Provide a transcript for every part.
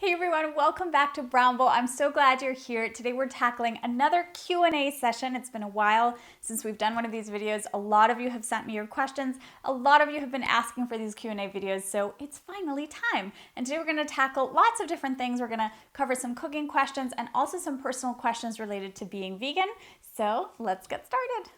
Hey everyone, welcome back to Brownble. I'm so glad you're here. Today we're tackling another Q&A session. It's been a while since we've done one of these videos. A lot of you have sent me your questions. A lot of you have been asking for these Q&A videos, so it's finally time. And today we're going to tackle lots of different things. We're going to cover some cooking questions and also some personal questions related to being vegan. So let's get started.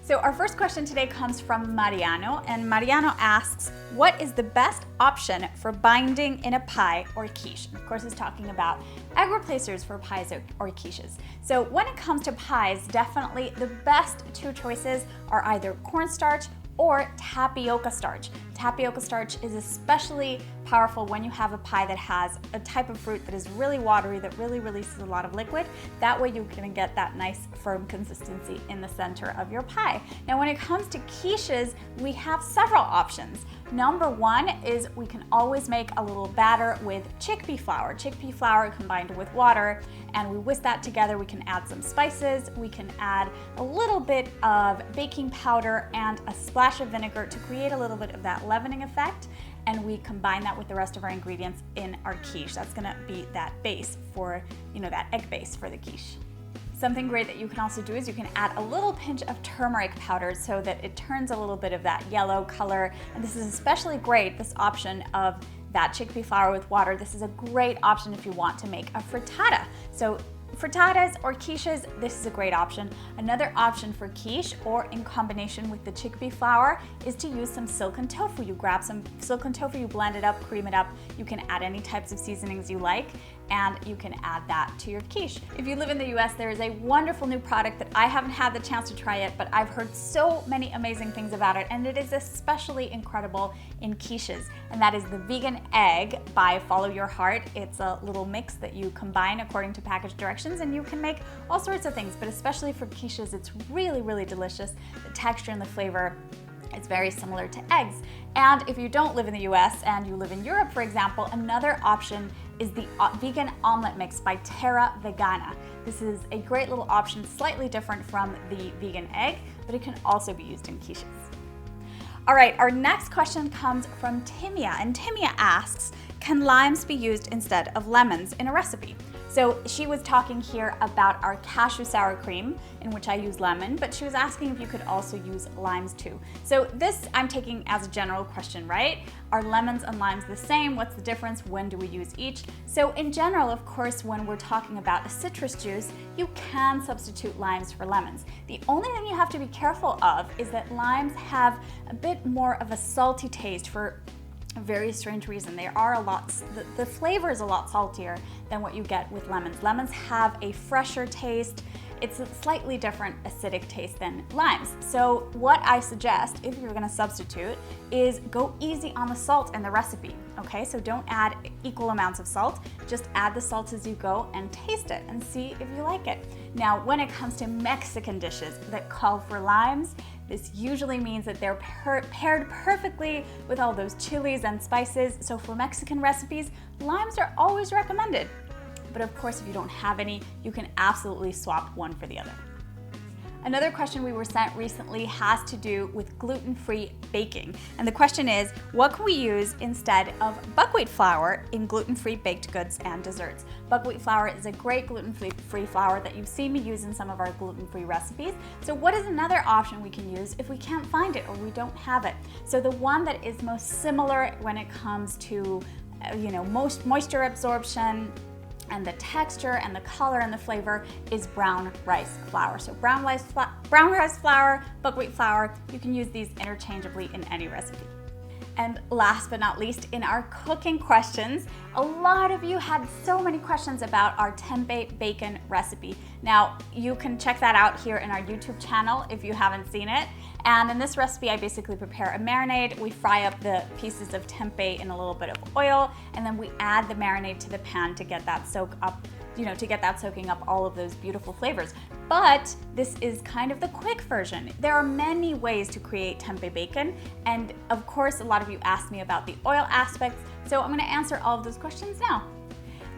So our first question today comes from Mariano, and Mariano asks, what is the best option for binding in a pie or quiche? And of course, he's talking about egg replacers for pies or quiches. So when it comes to pies, definitely the best two choices are either cornstarch or tapioca starch. Tapioca starch is especially powerful when you have a pie that has a type of fruit that is really watery, that really releases a lot of liquid. That way you're gonna get that nice firm consistency in the center of your pie. Now when it comes to quiches, we have several options. Number one is we can always make a little batter with chickpea flour. Chickpea flour combined with water, and we whisk that together. We can add some spices, we can add a little bit of baking powder and a splash of vinegar to create a little bit of that leavening effect, and we combine that with the rest of our ingredients in our quiche. That's gonna be that base for, that egg base for the quiche. Something great that you can also do is you can add a little pinch of turmeric powder so that it turns a little bit of that yellow color. And this is especially great, this option of that chickpea flour with water. This is a great option if you want to make a frittata. So frittatas or quiches, this is a great option. Another option for quiche or in combination with the chickpea flour is to use some silken tofu. You grab some silken tofu, you blend it up, cream it up. You can add any types of seasonings you like, and you can add that to your quiche. If you live in the US, there is a wonderful new product that I haven't had the chance to try yet, but I've heard so many amazing things about it, and it is especially incredible in quiches, and that is the vegan egg by Follow Your Heart. It's a little mix that you combine according to package directions, and you can make all sorts of things, but especially for quiches, it's really, really delicious. The texture and the flavor, it's very similar to eggs. And if you don't live in the US and you live in Europe, for example, another option is the vegan omelet mix by Terra Vegana. This is a great little option, slightly different from the vegan egg, but it can also be used in quiches. All right, our next question comes from Timia, and Timia asks, can limes be used instead of lemons in a recipe? So she was talking here about our cashew sour cream, in which I use lemon, but she was asking if you could also use limes too. So this I'm taking as a general question, right? Are lemons and limes the same? What's the difference? When do we use each? So in general, of course, when we're talking about a citrus juice, you can substitute limes for lemons. The only thing you have to be careful of is that limes have a bit more of a salty taste for a very strange reason. The flavor is a lot saltier than what you get with lemons. Lemons have a fresher taste. It's a slightly different acidic taste than limes. So what I suggest, if you're gonna substitute, is go easy on the salt in the recipe, okay? So don't add equal amounts of salt, just add the salt as you go and taste it and see if you like it. Now, when it comes to Mexican dishes that call for limes, this usually means that they're paired perfectly with all those chilies and spices. So for Mexican recipes, limes are always recommended. But of course, if you don't have any, you can absolutely swap one for the other. Another question we were sent recently has to do with gluten-free baking. And the question is, what can we use instead of buckwheat flour in gluten-free baked goods and desserts? Buckwheat flour is a great gluten-free flour that you've seen me use in some of our gluten-free recipes. So what is another option we can use if we can't find it or we don't have it? So the one that is most similar when it comes to most moisture absorption, and the texture and the color and the flavor is brown rice flour. So brown rice flour, buckwheat flour, you can use these interchangeably in any recipe. And last but not least, in our cooking questions, a lot of you had so many questions about our tempeh bacon recipe. Now, you can check that out here in our YouTube channel if you haven't seen it. And in this recipe, I basically prepare a marinade. We fry up the pieces of tempeh in a little bit of oil, and then we add the marinade to the pan to get that soak up to get that soaking up all of those beautiful flavors. But this is kind of the quick version. There are many ways to create tempeh bacon, and of course a lot of you asked me about the oil aspects, so I'm going to answer all of those questions now.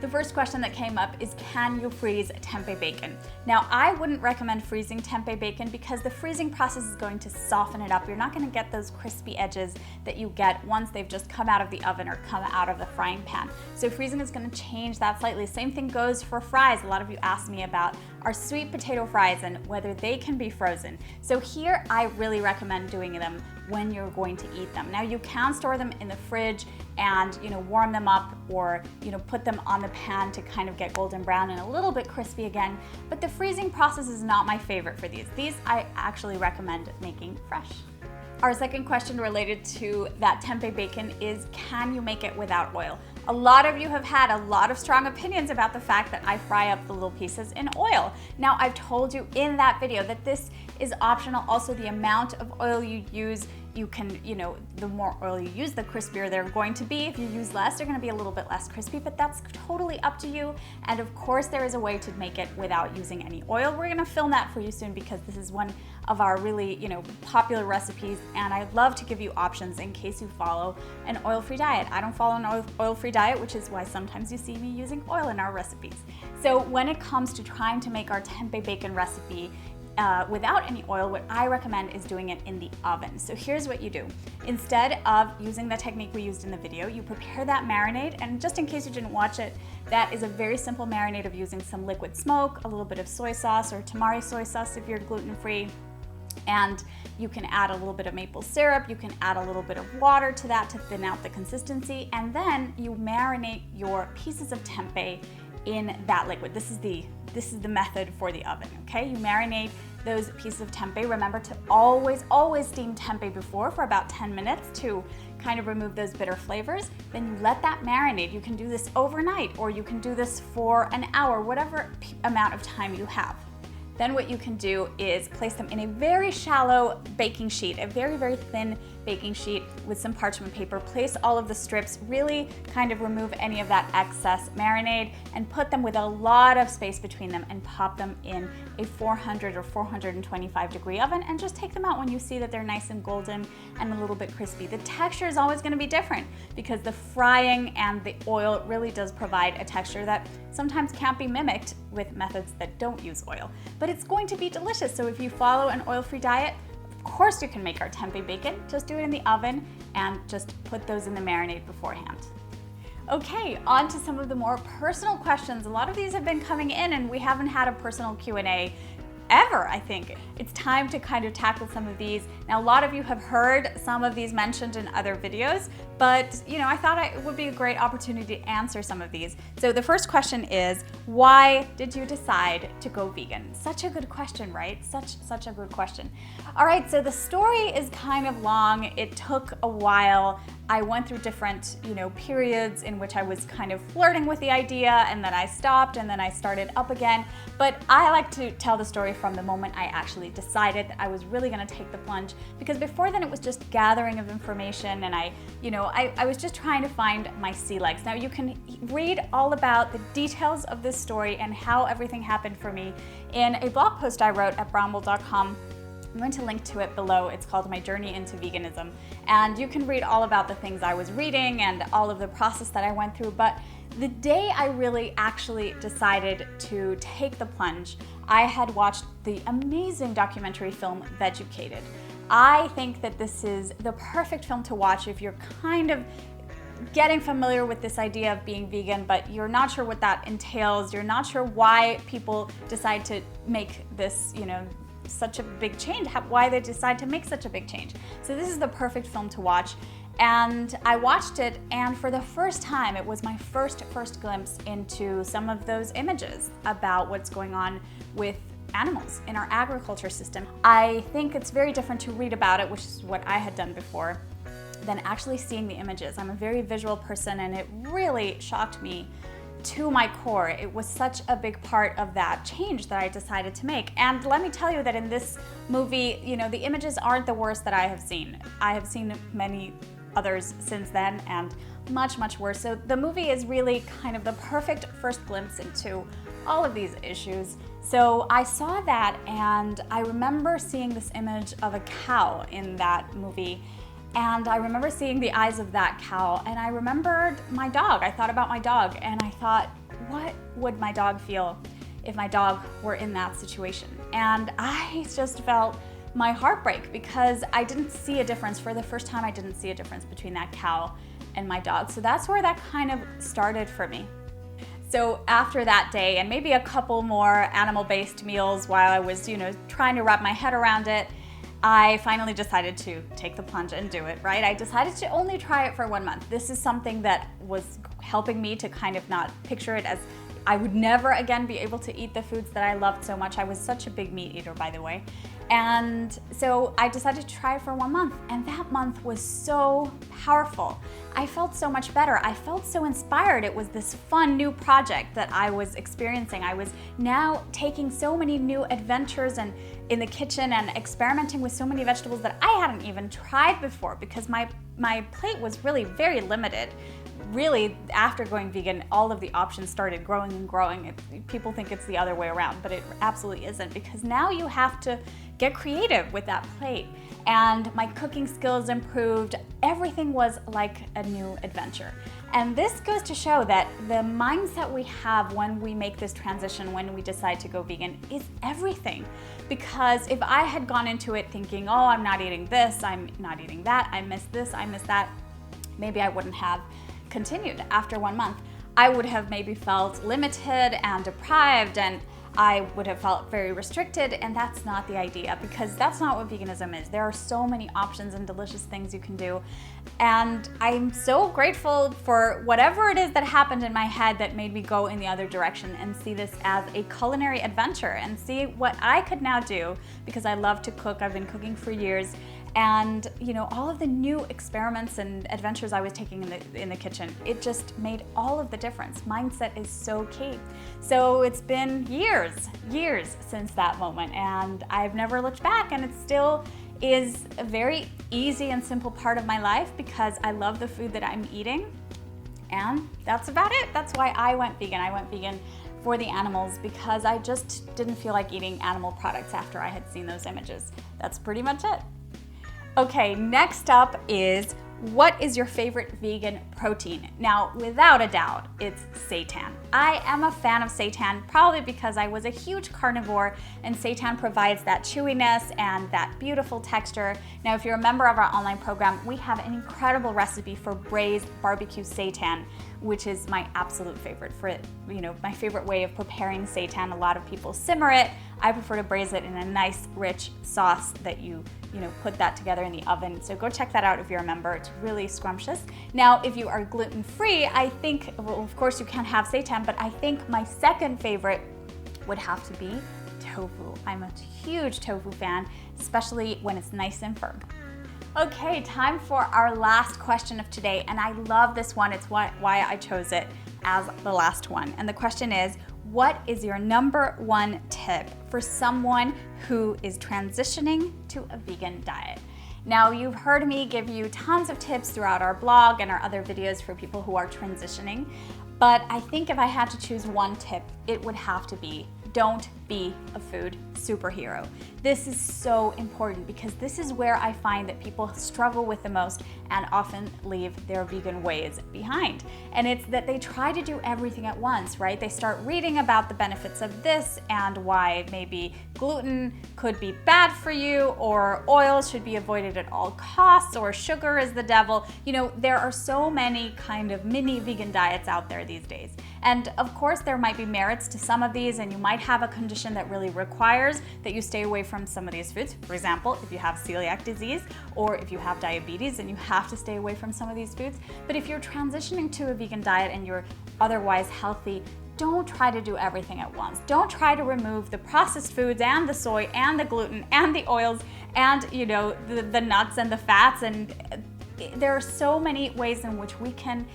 The first question that came up is, can you freeze tempeh bacon? Now, I wouldn't recommend freezing tempeh bacon because the freezing process is going to soften it up. You're not going to get those crispy edges that you get once they've just come out of the oven or come out of the frying pan. So freezing is going to change that slightly. Same thing goes for fries. A lot of you asked me about our sweet potato fries and whether they can be frozen. So here, I really recommend doing them when you're going to eat them. Now, you can store them in the fridge and warm them up, or put them on the pan to kind of get golden brown and a little bit crispy again. But the freezing process is not my favorite for these. These I actually recommend making fresh. Our second question related to that tempeh bacon is, can you make it without oil? A lot of you have had a lot of strong opinions about the fact that I fry up the little pieces in oil. Now, I've told you in that video that this is optional. Also, the amount of oil you use, you can, the more oil you use, the crispier they're going to be. If you use less, they're going to be a little bit less crispy, but that's totally up to you. And of course, there is a way to make it without using any oil. We're going to film that for you soon because this is one of our really, popular recipes, and I love to give you options in case you follow an oil-free diet. I don't follow an oil-free diet, which is why sometimes you see me using oil in our recipes. So when it comes to trying to make our tempeh bacon recipe without any oil, what I recommend is doing it in the oven. So here's what you do. Instead of using the technique we used in the video, you prepare that marinade, and just in case you didn't watch it, that is a very simple marinade of using some liquid smoke, a little bit of soy sauce or tamari soy sauce if you're gluten-free, and you can add a little bit of maple syrup, you can add a little bit of water to that to thin out the consistency, and then you marinate your pieces of tempeh in that liquid. This is the method for the oven, okay? You marinate those pieces of tempeh. Remember to always steam tempeh before for about 10 minutes to kind of remove those bitter flavors. Then you let that marinate. You can do this overnight, or you can do this for an hour, whatever amount of time you have. Then what you can do is place them in a very shallow baking sheet, a very, very thin baking sheet with some parchment paper. Place all of the strips, really kind of remove any of that excess marinade, and put them with a lot of space between them and pop them in a 400 or 425 degree oven, and just take them out when you see that they're nice and golden and a little bit crispy. The texture is always going to be different because the frying and the oil really does provide a texture that sometimes can't be mimicked with methods that don't use oil. But it's going to be delicious. So if you follow an oil-free diet, of course you can make our tempeh bacon. Just do it in the oven and just put those in the marinade beforehand. Okay, on to some of the more personal questions. A lot of these have been coming in and we haven't had a personal Q&A ever, I think. It's time to kind of tackle some of these. Now, a lot of you have heard some of these mentioned in other videos, but I thought it would be a great opportunity to answer some of these. So the first question is, why did you decide to go vegan? Such a good question, right? Such a good question. All right, so the story is kind of long. It took a while. I went through different, periods in which I was kind of flirting with the idea, and then I stopped, and then I started up again. But I like to tell the story from the moment I actually decided that I was really going to take the plunge, because before then it was just gathering of information, and I was just trying to find my sea legs. Now you can read all about the details of this story and how everything happened for me in a blog post I wrote at brownble.com. I'm going to link to it below. It's called My Journey into Veganism. And you can read all about the things I was reading and all of the process that I went through. But the day I really actually decided to take the plunge, I had watched the amazing documentary film Vegucated. I think that this is the perfect film to watch if you're kind of getting familiar with this idea of being vegan, but you're not sure what that entails. You're not sure why people decide to make this, such a big change, why they decide to make such a big change. So this is the perfect film to watch. And I watched it, and for the first time, it was my first glimpse into some of those images about what's going on with animals in our agriculture system. I think it's very different to read about it, which is what I had done before, than actually seeing the images. I'm a very visual person, and it really shocked me to my core. It was such a big part of that change that I decided to make. And let me tell you that in this movie, the images aren't the worst that I have seen. I have seen many others since then, and much, much worse. So the movie is really kind of the perfect first glimpse into all of these issues. So I saw that, and I remember seeing this image of a cow in that movie, and I remember seeing the eyes of that cow, and I remembered my dog. I thought about my dog, and I thought, what would my dog feel if my dog were in that situation? And I just felt my heart break, because I didn't see a difference. For the first time, I didn't see a difference between that cow and my dog. So that's where that kind of started for me. So after that day, and maybe a couple more animal-based meals while I was, trying to wrap my head around it, I finally decided to take the plunge and do it, right? I decided to only try it for 1 month. This is something that was helping me to kind of not picture it as I would never again be able to eat the foods that I loved so much. I was such a big meat eater, by the way. And so I decided to try it for 1 month, and that month was so powerful. I felt so much better. I felt so inspired. It was this fun new project that I was experiencing. I was now taking so many new adventures and in the kitchen and experimenting with so many vegetables that I hadn't even tried before, because my plate was really very limited. Really, after going vegan, all of the options started growing and growing. People think it's the other way around, but it absolutely isn't, because now you have to get creative with that plate. And my cooking skills improved. Everything was like a new adventure. And this goes to show that the mindset we have when we make this transition, when we decide to go vegan, is everything. Because if I had gone into it thinking, oh, I'm not eating this, I'm not eating that, I miss this, I miss that, maybe I wouldn't have continued after 1 month. I would have maybe felt limited and deprived, and I would have felt very restricted, and that's not the idea, because that's not what veganism is. There are so many options and delicious things you can do, and I'm so grateful for whatever it is that happened in my head that made me go in the other direction and see this as a culinary adventure and see what I could now do, because I love to cook. I've been cooking for years, and all of the new experiments and adventures I was taking in the kitchen, it just made all of the difference. Mindset is so key. So it's been years since that moment, and I've never looked back, and it still is a very easy and simple part of my life, because I love the food that I'm eating, and that's about it. That's why I went vegan. I went vegan for the animals, because I just didn't feel like eating animal products after I had seen those images. That's pretty much it. Okay, next up is, what is your favorite vegan protein? Now, without a doubt, it's seitan. I am a fan of seitan, probably because I was a huge carnivore, and seitan provides that chewiness and that beautiful texture. Now, if you're a member of our online program, we have an incredible recipe for braised barbecue seitan, which is my absolute favorite my favorite way of preparing seitan. A lot of people simmer it. I prefer to braise it in a nice, rich sauce that you put that together in the oven. So go check that out if you're a member. It's really scrumptious. Now, if you are gluten-free, I think, well, of course you can't have seitan, but I think my second favorite would have to be tofu. I'm a huge tofu fan, especially when it's nice and firm. Okay, time for our last question of today, and I love this one. It's why I chose it as the last one. And the question is, what is your #1 tip for someone who is transitioning to a vegan diet? Now, you've heard me give you tons of tips throughout our blog and our other videos for people who are transitioning, but I think if I had to choose one tip, it would have to be, don't be a food superhero. This is so important, because this is where I find that people struggle with the most and often leave their vegan ways behind. And it's that they try to do everything at once, right? They start reading about the benefits of this and why maybe gluten could be bad for you, or oil should be avoided at all costs, or sugar is the devil. There are so many kind of mini vegan diets out there these days. And of course, there might be merits to some of these, and you might have a condition that really requires that you stay away from some of these foods. For example, if you have celiac disease, or if you have diabetes, and you have to stay away from some of these foods. But if you're transitioning to a vegan diet and you're otherwise healthy, don't try to do everything at once. Don't try to remove the processed foods and the soy and the gluten and the oils and the nuts and the fats. And there are so many ways in which we can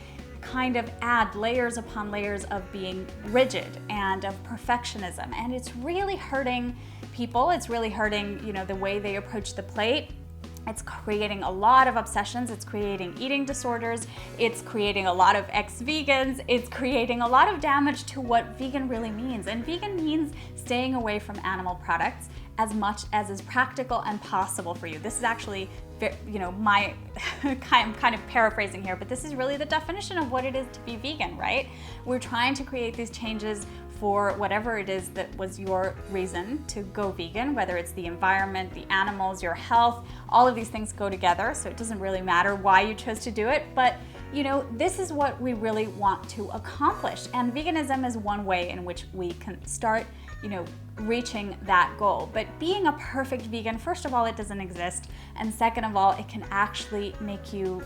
kind of add layers upon layers of being rigid and of perfectionism, and it's really hurting people. It's really hurting the way they approach the plate. It's creating a lot of obsessions, it's creating eating disorders, it's creating a lot of ex-vegans, it's creating a lot of damage to what vegan really means. And vegan means staying away from animal products as much as is practical and possible for you. This is actually, my, I'm kind of paraphrasing here, but this is really the definition of what it is to be vegan, right? We're trying to create these changes for whatever it is that was your reason to go vegan, whether it's the environment, the animals, your health, all of these things go together, so it doesn't really matter why you chose to do it, but this is what we really want to accomplish. And veganism is one way in which we can start, reaching that goal. But being a perfect vegan, first of all, it doesn't exist. And second of all, it can actually make you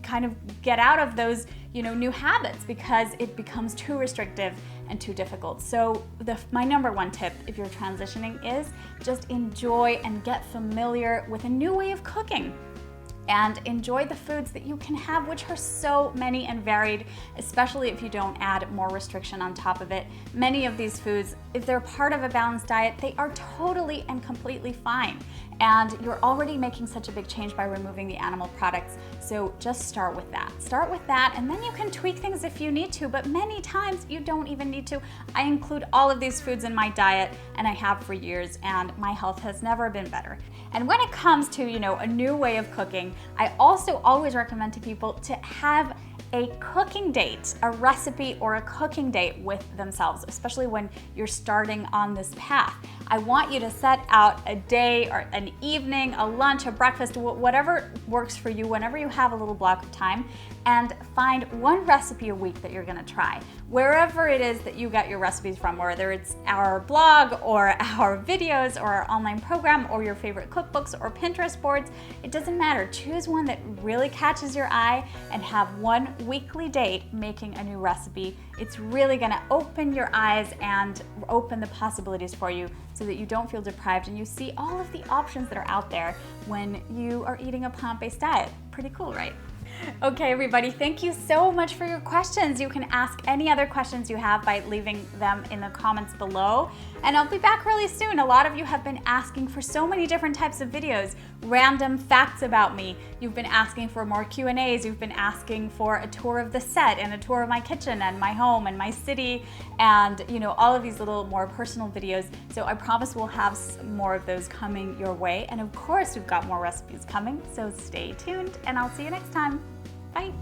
kind of get out of those, new habits because it becomes too restrictive and too difficult. So my number one tip if you're transitioning is just enjoy and get familiar with a new way of cooking. And enjoy the foods that you can have, which are so many and varied, especially if you don't add more restriction on top of it. Many of these foods, if they're part of a balanced diet, they are totally and completely fine. And you're already making such a big change by removing the animal products. So just start with that. Start with that, and then you can tweak things if you need to, but many times you don't even need to. I include all of these foods in my diet, and I have for years, and my health has never been better. And when it comes to, a new way of cooking, I also always recommend to people to have a cooking date, a recipe or a cooking date with themselves, especially when you're starting on this path. I want you to set out a day or an evening, a lunch, a breakfast, whatever works for you, whenever you have a little block of time, and find one recipe a week that you're gonna try. Wherever it is that you get your recipes from, whether it's our blog or our videos or our online program or your favorite cookbooks or Pinterest boards, it doesn't matter. Choose one that really catches your eye and have one weekly date making a new recipe. It's really gonna open your eyes and open the possibilities for you so that you don't feel deprived and you see all of the options that are out there when you are eating a plant-based diet. Pretty cool, right? Okay, everybody, thank you so much for your questions. You can ask any other questions you have by leaving them in the comments below. And I'll be back really soon. A lot of you have been asking for so many different types of videos, random facts about me. You've been asking for more Q&As. You've been asking for a tour of the set and a tour of my kitchen and my home and my city and, all of these little more personal videos. So I promise we'll have more of those coming your way. And of course, we've got more recipes coming. So stay tuned and I'll see you next time. Bye.